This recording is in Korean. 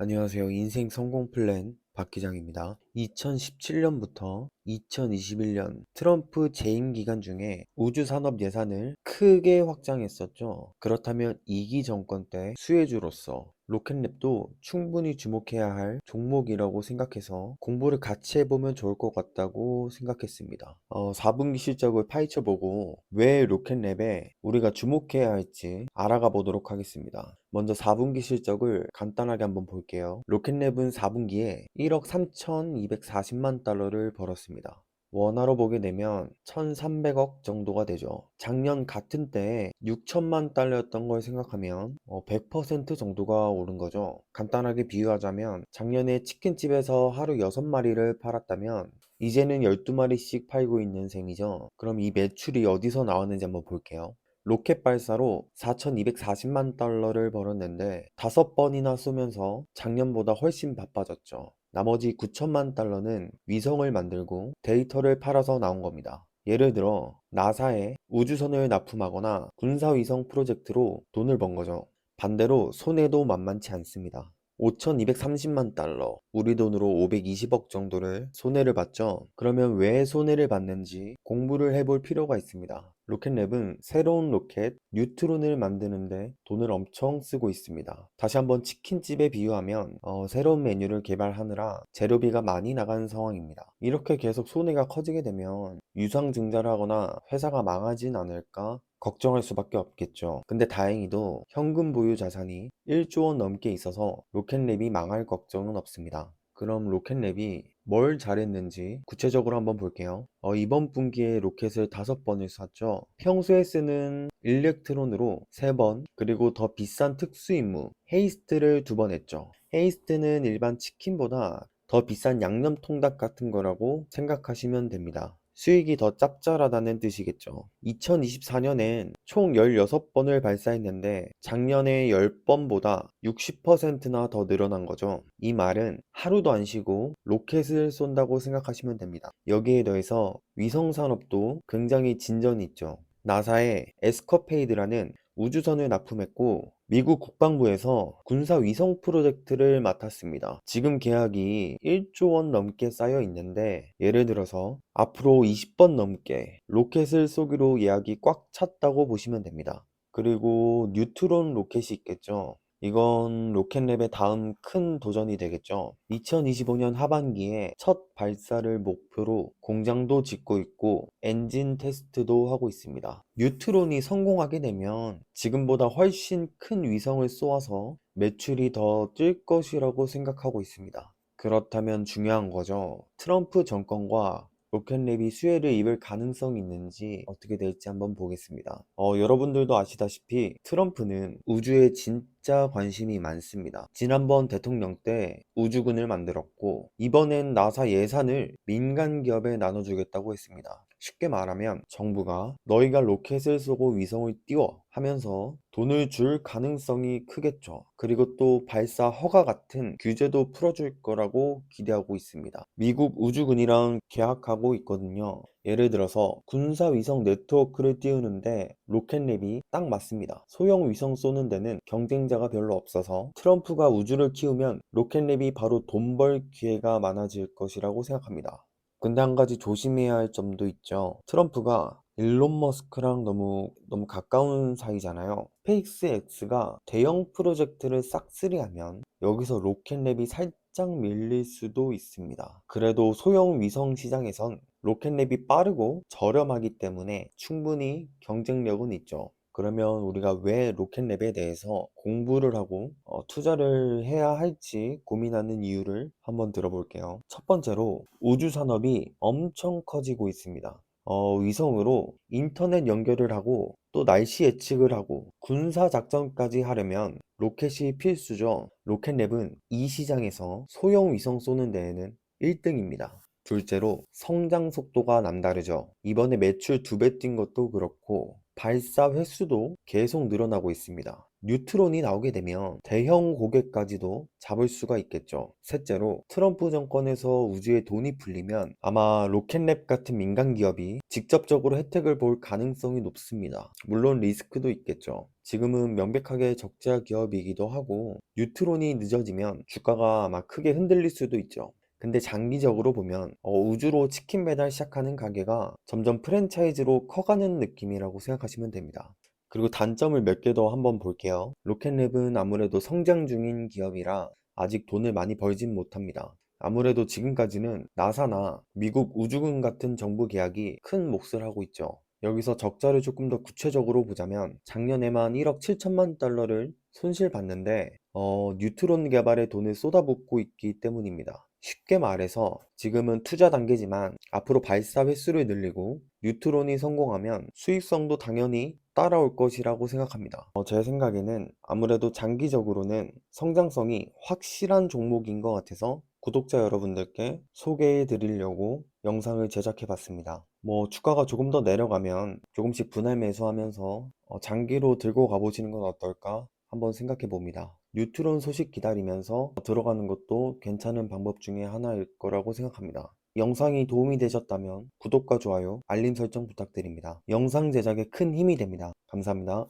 안녕하세요. 인생 성공 플랜 박 기장입니다. 2017년부터 2021년 트럼프 재임 기간 중에 우주 산업 예산을 크게 확장했었죠. 그렇다면 2기 정권 때 수혜주로서 로켓랩도 충분히 주목해야 할 종목이라고 생각해서 공부를 같이 해보면 좋을 것 같다고 생각했습니다. 4분기 실적을 파헤쳐보고 왜 로켓랩에 우리가 주목해야 할지 알아가 보도록 하겠습니다. 먼저 4분기 실적을 간단하게 한번 볼게요. 로켓랩은 4분기에 1억 3,240만 달러를 벌었습니다. 원화로 보게 되면 1,300억 정도가 되죠. 작년 같은 때에 6천만 달러였던 걸 생각하면 100% 정도가 오른 거죠. 간단하게 비유하자면 작년에 치킨집에서 하루 6마리를 팔았다면 이제는 12마리씩 팔고 있는 셈이죠. 그럼 이 매출이 어디서 나왔는지 한번 볼게요. 로켓 발사로 4,240만 달러를 벌었는데 5번이나 쏘면서 작년보다 훨씬 바빠졌죠. 나머지 9천만 달러는 위성을 만들고 데이터를 팔아서 나온 겁니다. 예를 들어 나사에 우주선을 납품하거나 군사위성 프로젝트로 돈을 번 거죠. 반대로 손해도 만만치 않습니다. 5,230만 달러, 우리 돈으로 520억 정도를 손해를 봤죠. 그러면 왜 손해를 봤는지 공부를 해볼 필요가 있습니다. 로켓랩은 새로운 로켓 뉴트론을 만드는데 돈을 엄청 쓰고 있습니다. 다시 한번 치킨집에 비유하면 새로운 메뉴를 개발하느라 재료비가 많이 나가는 상황입니다. 이렇게 계속 손해가 커지게 되면 유상증자를 하거나 회사가 망하진 않을까 걱정할 수밖에 없겠죠. 근데 다행히도 현금 보유 자산이 1조 원 넘게 있어서 로켓랩이 망할 걱정은 없습니다. 그럼 로켓랩이 뭘 잘했는지 구체적으로 한번 볼게요. 이번 분기에 로켓을 5번을 쐈죠. 평소에 쓰는 일렉트론으로 3번, 그리고 더 비싼 특수 임무 헤이스트를 2번 했죠. 헤이스트는 일반 치킨보다 더 비싼 양념 통닭 같은 거라고 생각하시면 됩니다. 수익이 더 짭짤하다는 뜻이겠죠. 2024년엔 총 16번을 발사했는데 작년에 10번보다 60%나 더 늘어난 거죠. 이 말은 하루도 안 쉬고 로켓을 쏜다고 생각하시면 됩니다. 여기에 더해서 위성 산업도 굉장히 진전이 있죠. 나사의 에스커페이드라는 우주선을 납품했고 미국 국방부에서 군사 위성 프로젝트를 맡았습니다. 지금 계약이 1조 원 넘게 쌓여 있는데 예를 들어서 앞으로 20번 넘게 로켓을 쏘기로 예약이 꽉 찼다고 보시면 됩니다. 그리고 뉴트론 로켓이 있겠죠. 이건 로켓랩의 다음 큰 도전이 되겠죠. 2025년 하반기에 첫 발사를 목표로 공장도 짓고 있고 엔진 테스트도 하고 있습니다. 뉴트론이 성공하게 되면 지금보다 훨씬 큰 위성을 쏘아서 매출이 더 뜰 것이라고 생각하고 있습니다. 그렇다면 중요한 거죠. 트럼프 정권과 로켓랩이 수혜를 입을 가능성이 있는지 어떻게 될지 한번 보겠습니다. 여러분들도 아시다시피 트럼프는 우주에 진짜 관심이 많습니다. 지난번 대통령 때 우주군을 만들었고 이번엔 나사 예산을 민간 기업에 나눠주겠다고 했습니다. 쉽게 말하면 정부가 너희가 로켓을 쏘고 위성을 띄워 하면서 돈을 줄 가능성이 크겠죠. 그리고 또 발사 허가 같은 규제도 풀어줄 거라고 기대하고 있습니다. 미국 우주군이랑 계약하고 있거든요. 예를 들어서 군사위성 네트워크를 띄우는데 로켓랩이 딱 맞습니다. 소형 위성 쏘는 데는 경쟁자가 별로 없어서 트럼프가 우주를 키우면 로켓랩이 바로 돈 벌 기회가 많아질 것이라고 생각합니다. 근데 한 가지 조심해야 할 점도 있죠. 트럼프가 일론 머스크랑 너무 가까운 사이잖아요. 스페이스X가 대형 프로젝트를 싹쓸이하면 여기서 로켓랩이 살짝 밀릴 수도 있습니다. 그래도 소형 위성 시장에선 로켓랩이 빠르고 저렴하기 때문에 충분히 경쟁력은 있죠. 그러면 우리가 왜 로켓랩에 대해서 공부를 하고 투자를 해야 할지 고민하는 이유를 한번 들어볼게요. 첫 번째로 우주 산업이 엄청 커지고 있습니다. 위성으로 인터넷 연결을 하고 또 날씨 예측을 하고 군사 작전까지 하려면 로켓이 필수죠. 로켓랩은 이 시장에서 소형 위성 쏘는 데에는 1등입니다. 둘째로 성장 속도가 남다르죠. 이번에 매출 2배 뛴 것도 그렇고 발사 횟수도 계속 늘어나고 있습니다. 뉴트론이 나오게 되면 대형 고객까지도 잡을 수가 있겠죠. 셋째로 트럼프 정권에서 우주에 돈이 풀리면 아마 로켓랩 같은 민간 기업이 직접적으로 혜택을 볼 가능성이 높습니다. 물론 리스크도 있겠죠. 지금은 명백하게 적자 기업이기도 하고 뉴트론이 늦어지면 주가가 아마 크게 흔들릴 수도 있죠. 근데 장기적으로 보면 우주로 치킨 배달 시작하는 가게가 점점 프랜차이즈로 커가는 느낌이라고 생각하시면 됩니다. 그리고 단점을 몇 개 더 한번 볼게요. 로켓랩은 아무래도 성장 중인 기업이라 아직 돈을 많이 벌진 못합니다. 아무래도 지금까지는 나사나 미국 우주군 같은 정부 계약이 큰 몫을 하고 있죠. 여기서 적자를 조금 더 구체적으로 보자면 작년에만 1억 7천만 달러를 손실봤는데 뉴트론 개발에 돈을 쏟아붓고 있기 때문입니다. 쉽게 말해서 지금은 투자 단계지만 앞으로 발사 횟수를 늘리고 뉴트론이 성공하면 수익성도 당연히 따라올 것이라고 생각합니다. 제 생각에는 아무래도 장기적으로는 성장성이 확실한 종목인 것 같아서 구독자 여러분들께 소개해 드리려고 영상을 제작해 봤습니다. 주가가 조금 더 내려가면 조금씩 분할 매수하면서 장기로 들고 가보시는 건 어떨까 한번 생각해 봅니다. 뉴트론 소식 기다리면서 들어가는 것도 괜찮은 방법 중에 하나일 거라고 생각합니다. 영상이 도움이 되셨다면 구독과 좋아요, 알림 설정 부탁드립니다. 영상 제작에 큰 힘이 됩니다. 감사합니다.